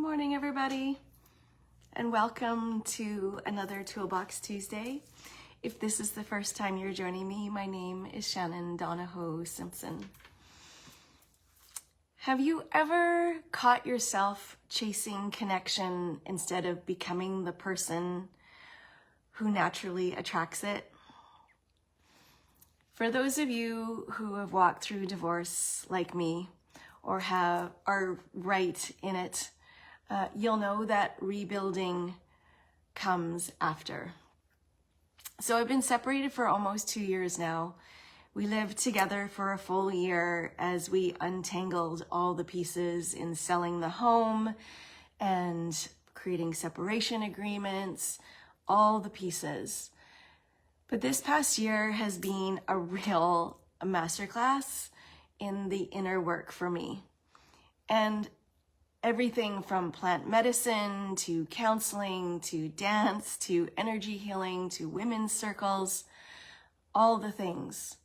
morning, everybody, and welcome to another Toolbox Tuesday. If this is the first time you're joining me, my name is Shannon Donohoe-Simpson. Have you ever caught yourself chasing connection instead of becoming the person who naturally attracts it? For those of you who have walked through divorce like me or are right in it, you'll know that rebuilding comes after. So I've been separated for almost 2 years now. We lived together for a full year as we untangled all the pieces in selling the home and creating separation agreements, all the pieces. But this past year has been a real masterclass in the inner work for me. And everything from plant medicine to counseling to dance to energy healing to women's circles, all the things.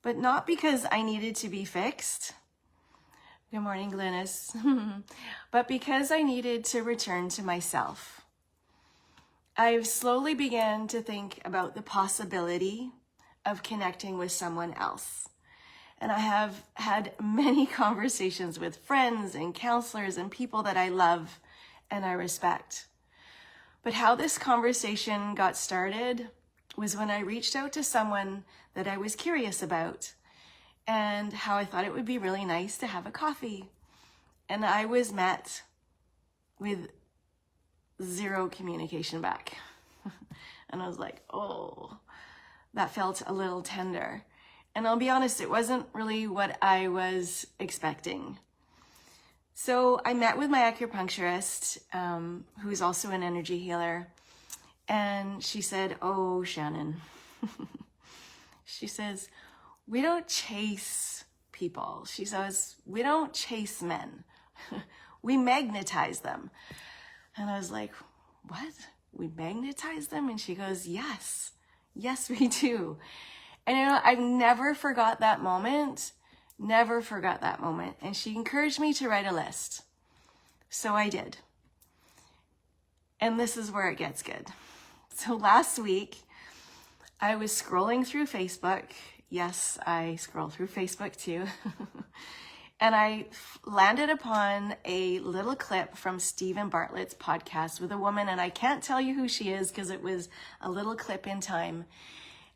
But not because I needed to be fixed. Good morning, Glynis. But because I needed to return to myself. I've slowly began to think about the possibility of connecting with someone else. And I have had many conversations with friends and counselors and people that I love and I respect. But how this conversation got started was when I reached out to someone that I was curious about and how I thought it would be really nice to have a coffee. And I was met with zero communication back. And I was like, oh, that felt a little tender. And I'll be honest, it wasn't really what I was expecting. So I met with my acupuncturist, who's also an energy healer. And she said, oh, Shannon, she says, we don't chase people. She says, we don't chase men. We magnetize them. And I was like, what? We magnetize them? And she goes, yes, we do. And you know, I've never forgot that moment, And she encouraged me to write a list. So I did. And this is where it gets good. So last week, I was scrolling through Facebook. Yes, I scroll through Facebook too. And I landed upon a little clip from Stephen Bartlett's podcast with a woman, and I can't tell you who she is because it was a little clip in time.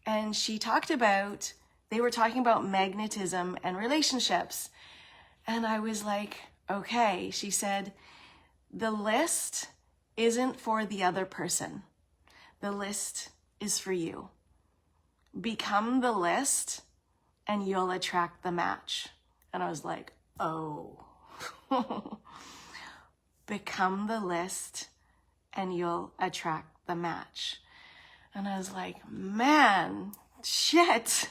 And they were talking about magnetism and relationships. And I was like, okay. She said, the list isn't for the other person. The list is for you. Become the list and you'll attract the match. And I was like, oh. Become the list and you'll attract the match. And I was like, man, shit.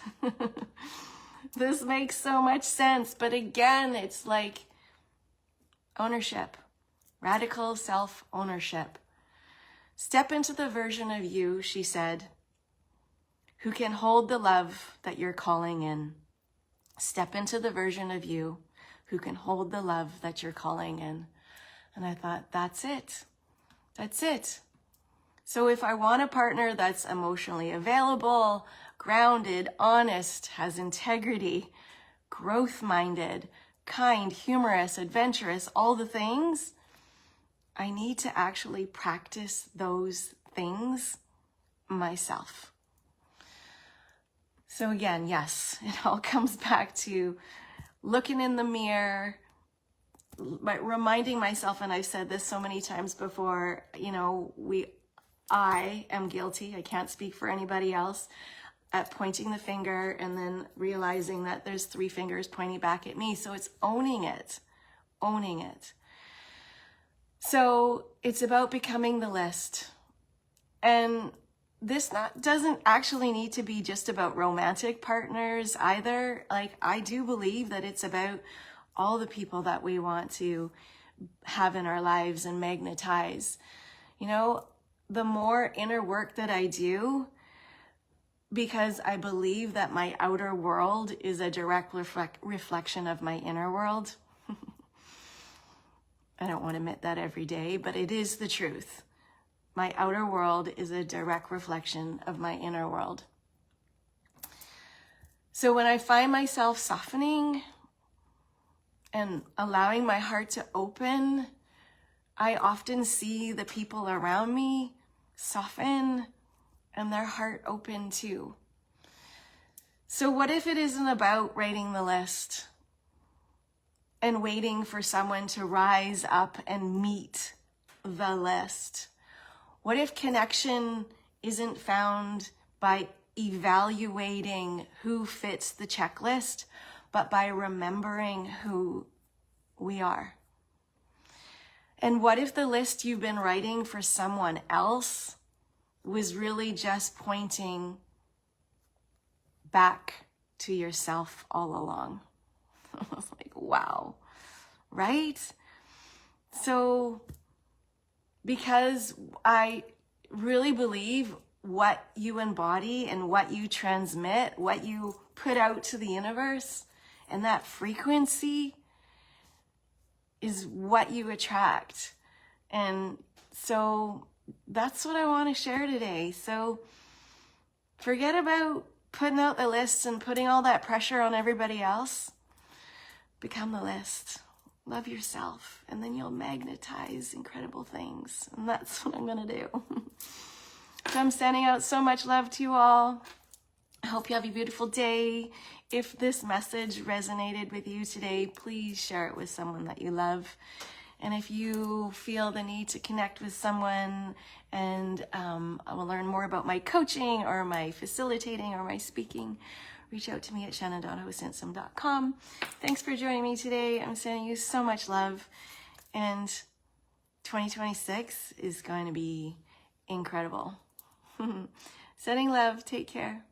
This makes so much sense. But again, it's like ownership, radical self-ownership. Step into the version of you, she said, who can hold the love that you're calling in. Step into the version of you who can hold the love that you're calling in. And I thought, that's it. That's it. So if I want a partner that's emotionally available, grounded, honest, has integrity, growth-minded, kind, humorous, adventurous, all the things, I need to actually practice those things myself. So again, yes, it all comes back to looking in the mirror, but reminding myself, and I've said this so many times before, you know, I am guilty, I can't speak for anybody else, at pointing the finger and then realizing that there's 3 fingers pointing back at me. So it's owning it. So it's about becoming the list. And this doesn't actually need to be just about romantic partners either. Like, I do believe that it's about all the people that we want to have in our lives and magnetize. You know, the more inner work that I do, because I believe that my outer world is a direct reflection of my inner world, I don't want to admit that every day, but it is the truth. My outer world is a direct reflection of my inner world. So when I find myself softening and allowing my heart to open, I often see the people around me soften and their heart open too. So what if it isn't about writing the list and waiting for someone to rise up and meet the list? What if connection isn't found by evaluating who fits the checklist, but by remembering who we are? And what if the list you've been writing for someone else was really just pointing back to yourself all along? I was like, wow, right? So, because I really believe what you embody and what you transmit, what you put out to the universe, and that frequency is what you attract. And so that's what I want to share today. So forget about putting out the lists and putting all that pressure on everybody else. Become the list. Love yourself, and then you'll magnetize incredible things. And that's what I'm going to do. So I'm sending out so much love to you all. I hope you have a beautiful day. If this message resonated with you today, please share it with someone that you love. And if you feel the need to connect with someone and I will learn more about my coaching or my facilitating or my speaking, reach out to me at shannondonohoe-simpson.com. Thanks for joining me today. I'm sending you so much love. And 2026 is going to be incredible. Sending love. Take care.